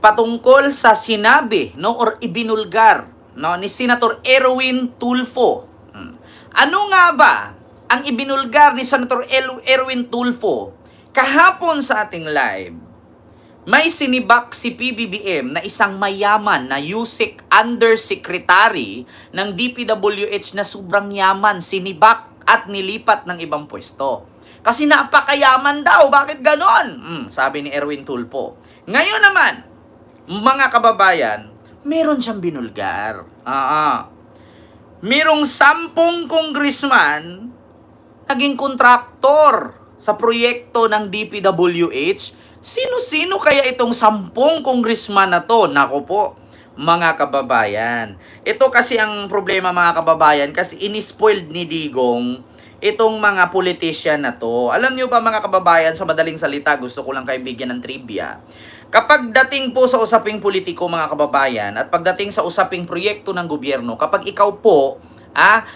patungkol sa sinabi, no, or ibinulgar, no, ni Senator Erwin Tulfo. Ano nga ba ang ibinulgar ni Senator Erwin Tulfo kahapon sa ating live? May sinibak si PBBM na isang mayaman na USEC Undersecretary ng DPWH na sobrang yaman, sinibak at nilipat ng ibang pwesto. Kasi napakayaman daw, bakit ganon? Sabi ni Erwin Tulfo. Ngayon naman, mga kababayan, meron siyang binulgar. Merong 10 congressman naging kontraktor sa proyekto ng DPWH. Sino-sino kaya itong 10 congressman na to? Nako po, mga kababayan. Ito kasi ang problema, mga kababayan, kasi inispoiled ni Digong itong mga politician na to. Alam niyo ba, mga kababayan, sa madaling salita, gusto ko lang kayong bigyan ng trivia. Kapag dating po sa usaping politiko, mga kababayan, at pagdating sa usaping proyekto ng gobyerno, kapag ikaw po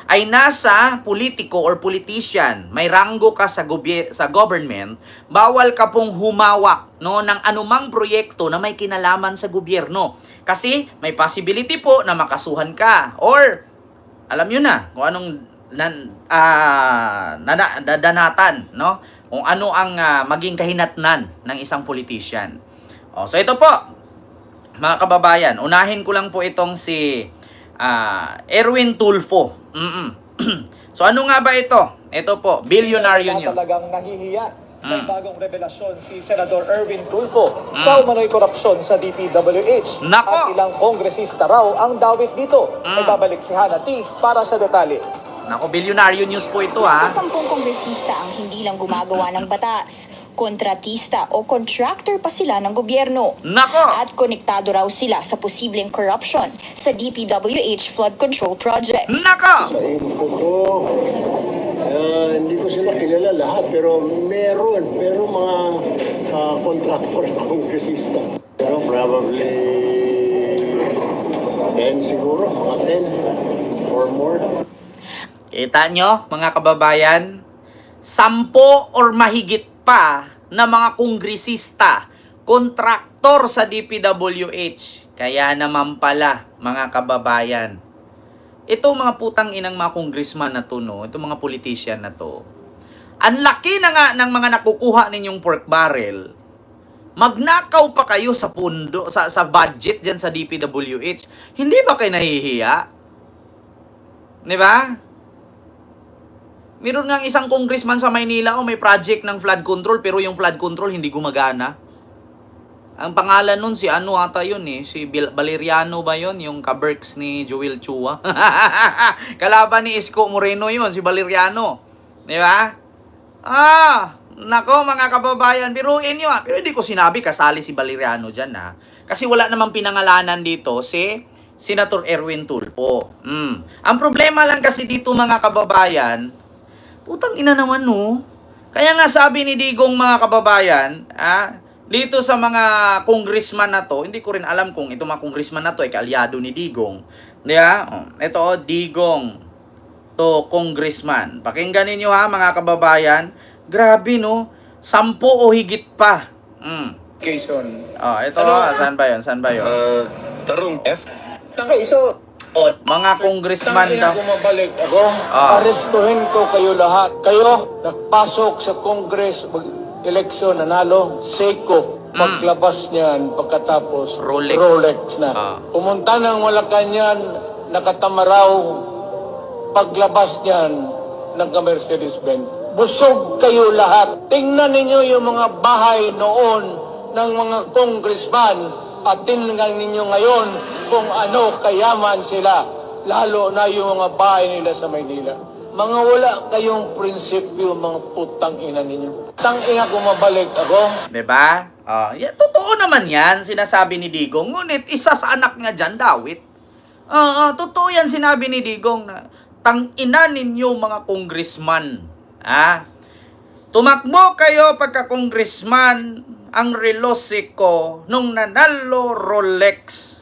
ay nasa politiko or politician, may ranggo ka sa government, bawal ka pong humawak, no, ng anumang proyekto na may kinalaman sa gobyerno. Kasi may possibility po na makasuhan ka, or alam nyo na kung anong dadanatan, no? Kung ano ang maging kahinatnan ng isang politician. So ito po, mga kababayan, unahin ko lang po itong si Erwin Tulfo. So ano nga ba ito? Ito po, Billionaire News. Talagang nahihiya. May bagong revelasyon si Senador Erwin Tulfo sa umano'y korupsyon sa DPWH. Nako! At ilang kongresista raw ang dawit dito. Ay babalik si Hana T para sa detalye. Nako, Billionaire News po ito Sa 10 kongresista ang hindi lang gumagawa ng batas, kontratista o contractor pa sila ng gobyerno. Nako! At konektado raw sila sa posibleng corruption sa DPWH flood control projects. Nako! Sa info ko, hindi ko sila kilala lahat, pero meron mga contractor na kongresista. Pero probably 10 siguro, mga 10 or more. Kita nyo, mga kababayan, 10 or mahigit pa na mga kongresista, kontraktor sa DPWH. Kaya naman pala, mga kababayan, ito mga putang inang mga congressman na to, no? Ito mga politician na to. Ang laki na nga ng mga nakukuha ninyong pork barrel. Magnakaw pa kayo sa pundo, sa budget dyan sa DPWH. Hindi ba kayo nahihiya? Di ba? Meron nga isang congressman sa Maynila, may project ng flood control, pero yung flood control hindi gumagana. Ang pangalan nun, si ano ata yun si Valeriano ba yun? Yung kaberks ni Joel Chua. Kalaban ni Isko Moreno yun, si Valeriano. Di ba? Nako mga kababayan, biruin nyo Pero hindi ko sinabi kasali si Valeriano dyan Kasi wala namang pinangalanan dito si Senator Erwin Tulfo. Ang problema lang kasi dito, mga kababayan, putang ina naman, no? Kaya nga sabi ni Digong, mga kababayan, dito sa mga congressman na to, hindi ko rin alam kung ito mga congressman na to ay kaalyado ni Digong. Ito, Digong to congressman. Pakinggan ninyo mga kababayan. Grabe, no? 10 o higit pa. Quezon. Ito, saan ba yun? Tarong F. Okay, so Mga congressman daw. Bumabalik ako. Arestuhin ko kayo lahat. Kayo, nagpasok sa Congress, eleksyon, nanalo, Seiko. Paglabas niyan, pagkatapos, Rolex. na. Pumunta ng Malacanang, nakatamaraw, paglabas niyan, nagka-Mercedes-Benz. Busog kayo lahat. Tingnan ninyo yung mga bahay noon ng mga congressman at tingnan ninyo ngayon kung ano kayaman sila, lalo na yung mga bahay nila sa Maynila. Mga wala kayong prinsipyo, mga putang ina ninyo. Tang ina kung mabalik ako. Diba? Totoo naman yan, sinasabi ni Digong. Ngunit isa sa anak nga dyan, Dawit. Totoo yan sinabi ni Digong na tang ina ninyo mga congressman. Tumakbo kayo pagka-congressman ang relose ko nung nanalo Rolex.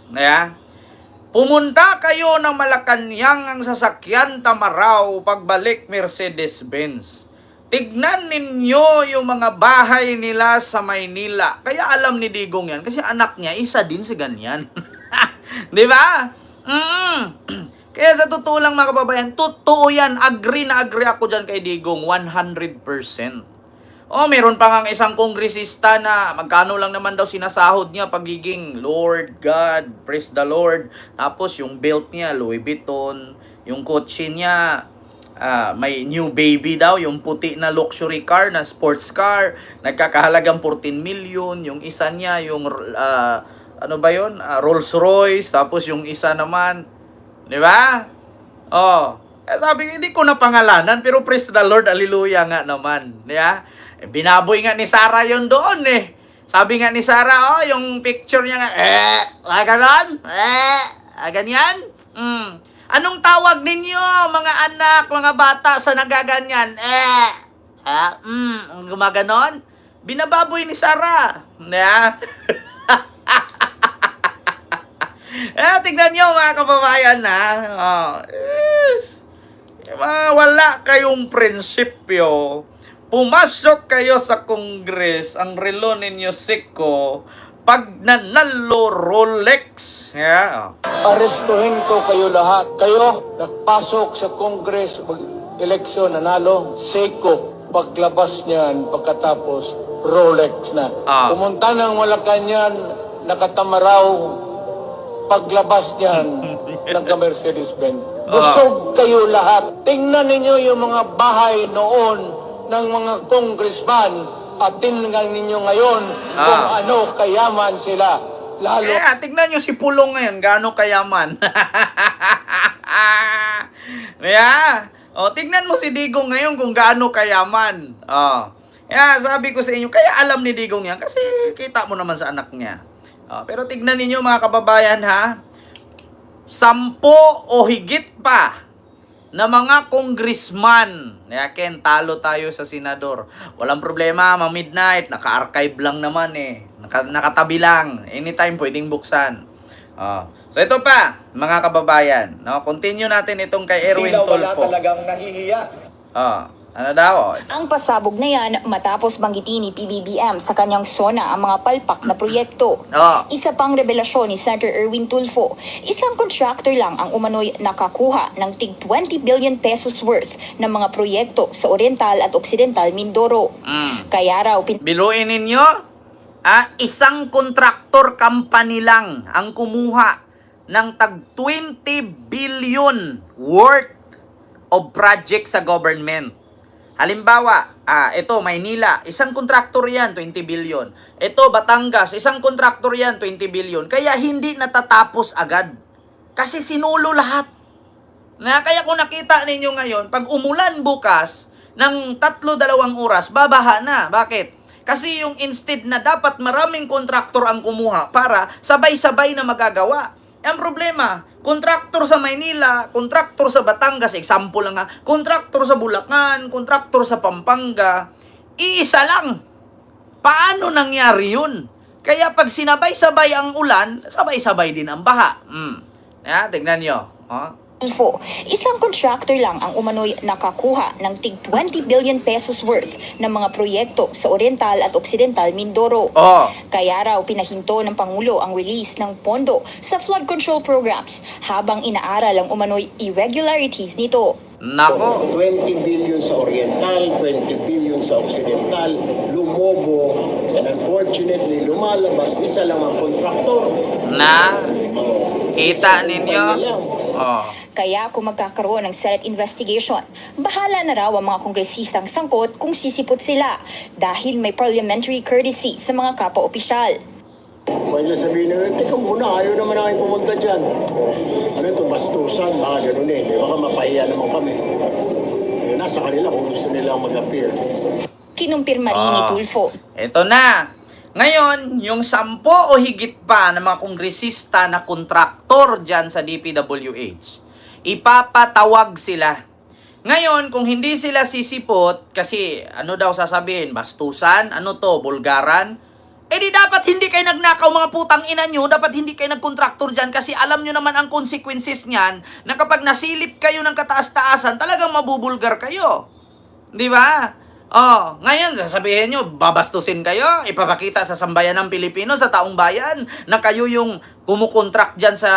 Pumunta kayo ng Malacanang ang sasakyan Tamaraw pagbalik Mercedes-Benz. tignan ninyo yung mga bahay nila sa Maynila. Kaya alam ni Digong yan, kasi anak niya, isa din sa ganyan. Di ba? Kaya sa totoo lang mga kababayan, totoo yan. Agree na agree ako dyan kay Digong, 100%. Meron pa nga isang kongresista na magkano lang naman daw sinasahod niya pagiging Lord God, praise the Lord. Tapos yung belt niya, Louis Vuitton. Yung kotse niya, may new baby daw. Yung puti na luxury car, na sports car. Nagkakahalagang 14 million. Yung isa niya, yung, ano ba yun? Rolls Royce. Tapos yung isa naman, di ba? Sabi ko, hindi ko na pangalanan. Pero praise the Lord, hallelujah nga naman. Di ba? Binaboy nga ni Sarah yun doon eh. Sabi nga ni Sarah, yung picture niya nga, ganon? Ganyan? Anong tawag ninyo, mga anak, mga bata sa nagaganyan? Gumaganon? Binababoy ni Sarah. Tignan nyo mga kababayan na. Wala kayong prinsipyo. Pumasok kayo sa Congress, ang relo ninyo siko, pag nanalo Rolex. Arestuhin ko kayo lahat. Kayo, nagpasok sa Congress, mag-eleksyon, nanalo, Seiko, paglabas niyan, pagkatapos, Rolex na. Pumunta ng Malacanang, nakatamaraw, paglabas niyan, nagka-Mercedes-Benz. Busog kayo lahat. Tingnan ninyo yung mga bahay noon ng mga congressman at tingnan ninyo ngayon kung ano kayaman sila. Lalo Tignan nyo si Pulong ngayon, gaano kayaman. Tignan mo si Digong ngayon kung gaano kayaman. Sabi ko sa inyo, kaya alam ni Digong yan kasi kita mo naman sa anak niya. Pero tignan ninyo mga kababayan 10 o higit pa na mga congressman. Ken, talo tayo sa senador. Walang problema, midnight, naka-archive lang naman eh. Nakatabi lang. Anytime pwedeng buksan. So ito pa, mga kababayan. Continue natin itong kay Erwin Tila wala Tulfo. talagang nahihiya. Ano daw? Ang pasabog na yan matapos banggitin ni PBBM sa kanyang SONA ang mga palpak na proyekto. Isa pang revelasyon ni Senator Erwin Tulfo, isang contractor lang ang umano'y nakakuha ng tig 20 billion pesos worth ng mga proyekto sa Oriental at Occidental Mindoro. Kaya raw Biluin ninyo, isang contractor company lang ang kumuha ng tag 20 billion worth of project sa government. Halimbawa, ito Maynila, isang kontraktor yan, 20 billion. Ito Batangas, isang kontraktor yan, 20 billion. Kaya hindi natatapos agad. Kasi sinulo lahat. Kaya kung nakita ninyo ngayon, pag umulan bukas, ng 3-2 oras, babaha na. Bakit? Kasi yung instead na dapat maraming kontraktor ang kumuha para sabay-sabay na magagawa. Ang problema, kontraktor sa Maynila, kontraktor sa Batangas, example lang kontraktor sa Bulacan, kontraktor sa Pampanga, iisa lang. Paano nangyari yun? Kaya pag sinabay-sabay ang ulan, sabay-sabay din ang baha. Tignan nyo. Tulfo, isang contractor lang ang umano'y nakakuha ng tig 20 billion pesos worth ng mga proyekto sa Oriental at Occidental Mindoro. Kaya raw pinahinto ng Pangulo ang release ng pondo sa flood control programs habang inaaral ang umano'y irregularities nito. Nako. 20 billion sa Oriental, 20 billion sa Occidental, lumobo, and unfortunately, lumalabas, isa lang ang kontraktor. Kita ninyo? Kaya kung magkakaroon ng Senate investigation, bahala na raw ang mga kongresistang sangkot kung sisipot sila dahil may parliamentary courtesy sa mga kapwa-opisyal. Pwede sabihin na, teka muna, ayaw naman namin pumunta dyan. Ano ito, bastusan, baka ganun eh. Baka mapahiya naman kami. Nasa kanila kung gusto nilang mag-appear. Kinumpirma rin ni Tulfo. Ito na. Ngayon, yung 10 o higit pa na mga kongresista na kontraktor dyan sa DPWH, ipapatawag sila. Ngayon, kung hindi sila sisipot, kasi ano daw sasabihin, bastusan, ano to, bulgaran, di dapat hindi kayo nagnakaw mga putang ina nyo, dapat hindi kayo nagkontraktor dyan kasi alam nyo naman ang consequences niyan na kapag nasilip kayo ng kataas-taasan, talagang mabubulgar kayo. Di ba? Ngayon, sasabihin nyo, babastusin kayo, ipapakita sa sambayan ng Pilipino, sa taong bayan, na kayo yung kumukontract dyan sa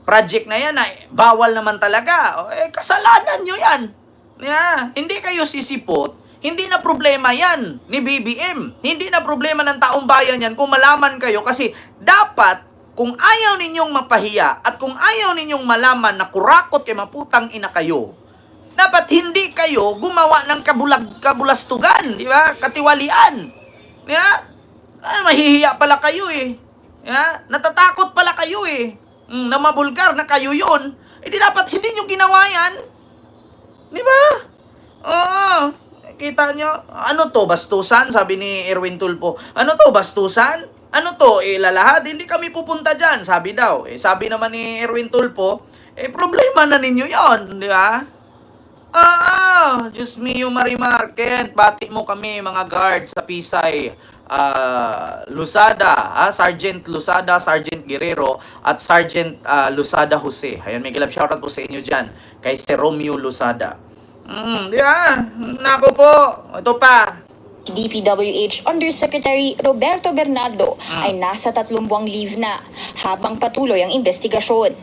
project na yan, na bawal naman talaga. Kasalanan nyo yan. Hindi kayo sisipot, hindi na problema yan ni BBM. Hindi na problema ng taong bayan yan kung malaman kayo, kasi dapat, kung ayaw ninyong mapahiya, at kung ayaw ninyong malaman na kurakot kay maputang ina kayo, dapat hindi kayo gumawa ng kabulastugan, di ba? Katiwalian. Mahihiya pala kayo eh. Natatakot pala kayo eh. Na mabulgar na kayo yun. Di dapat hindi nyo ginawa yan. Di ba? Kita nyo? Ano to, bastusan? Sabi ni Erwin Tulfo. Ano to, bastusan? Ano to, lalahad? Hindi kami pupunta dyan, sabi daw. Sabi naman ni Erwin Tulfo, problema na ninyo yon, di ba? Diyos mio Marimar, Kent, bati mo kami mga guard sa Pisay, Lusada, Sergeant Lusada, Sergeant Guerrero, at Sergeant Lusada Jose. Ayan, may kilab shoutout po sa inyo dyan, kay si Romeo Lusada. Nako po, ito pa. DPWH Undersecretary Roberto Bernardo ay nasa 3 buwang leave na habang patuloy ang investigasyon.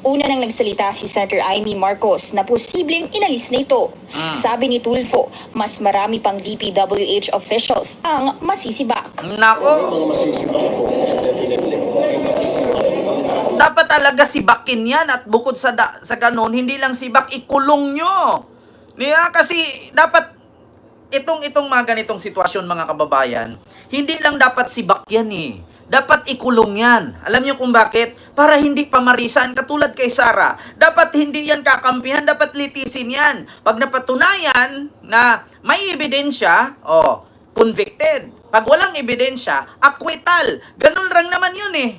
Una nang nagsalita si Senator Amy Marcos na posibleng inalis na ito. Sabi ni Tulfo, mas marami pang DPWH officials ang masisibak. Nako, Mga masisibak po. Definitely. Masisibak. dapat talaga sibakin yan, at bukod sa ganun, hindi lang sibak, ikulong nyo. Kasi dapat itong mga ganitong sitwasyon, mga kababayan, hindi lang dapat sibak yan eh. Dapat ikulong yan. Alam niyo kung bakit? Para hindi pamarisan, katulad kay Sara. Dapat hindi yan kakampihan, dapat litisin yan. Pag napatunayan na may ebidensya, convicted. Pag walang ebidensya, acquittal. Ganun lang naman yun eh.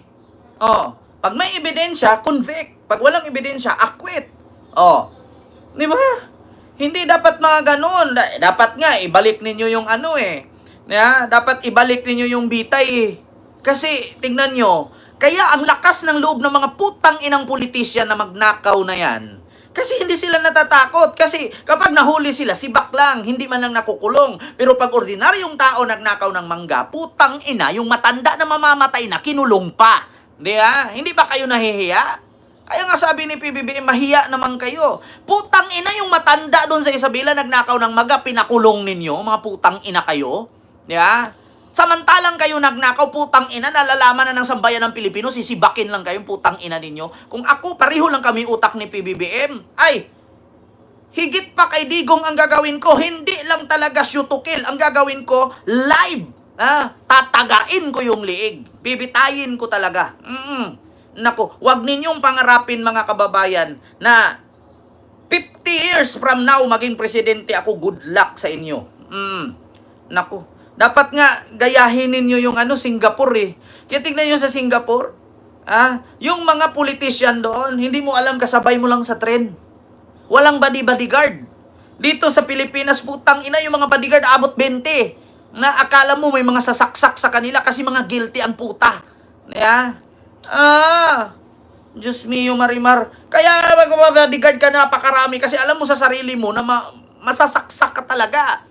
Pag may ebidensya, convict. Pag walang ebidensya, acquit. Di ba? Hindi dapat mga ganun. Dapat nga, ibalik ninyo yung dapat ibalik ninyo yung bitay eh. Kasi, tingnan nyo, kaya ang lakas ng loob ng mga putang inang politisyan na magnakaw na yan. Kasi hindi sila natatakot. Kasi kapag nahuli sila, sibak lang, hindi man lang nakukulong. Pero pag ordinaryong tao nagnakaw ng mangga, putang ina, yung matanda na mamamatay na, kinulong pa. Hindi ba kayo nahihiya? Kaya nga sabi ni PBBM, mahiya naman kayo. Putang ina, yung matanda doon sa Isabela, nagnakaw ng maga, pinakulong ninyo, mga putang ina kayo. Samantalang kayo nagnakaw, putang ina, nalalaman na ng sambayan ng Pilipino, sisibakin lang kayo, putang ina ninyo. Kung ako, pareho lang kami utak ni PBBM, ay, higit pa kay Digong ang gagawin ko, hindi lang talaga shoot to kill. Ang gagawin ko, live. Tatagain ko yung liig. Bibitayin ko talaga. Nako, wag ninyong pangarapin mga kababayan na 50 years from now maging presidente ako, good luck sa inyo. Nako, dapat nga gayahin ninyo yung Singapore eh. Kaya tignan nyo sa Singapore, yung mga politician doon, hindi mo alam, kasabay mo lang sa tren. Walang bodyguard. Dito sa Pilipinas, putang ina, yung mga bodyguard abot 20. Na akala mo may mga sasaksak sa kanila kasi mga guilty ang puta. Diyos mio Marimar. Kaya mag-bodyguard ka, napakarami kasi alam mo sa sarili mo na masasaksak ka talaga.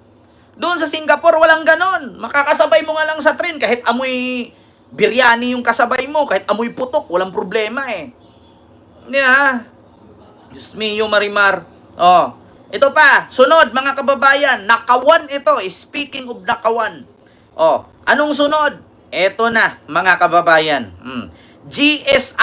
Doon sa Singapore, walang ganon. Makakasabay mo nga lang sa train kahit amoy biryani yung kasabay mo, kahit amoy putok, walang problema eh. Diyos mio Marimar. Ito pa, sunod mga kababayan, nakawan ito. Speaking of nakawan. Anong sunod? Ito na mga kababayan. GSIS.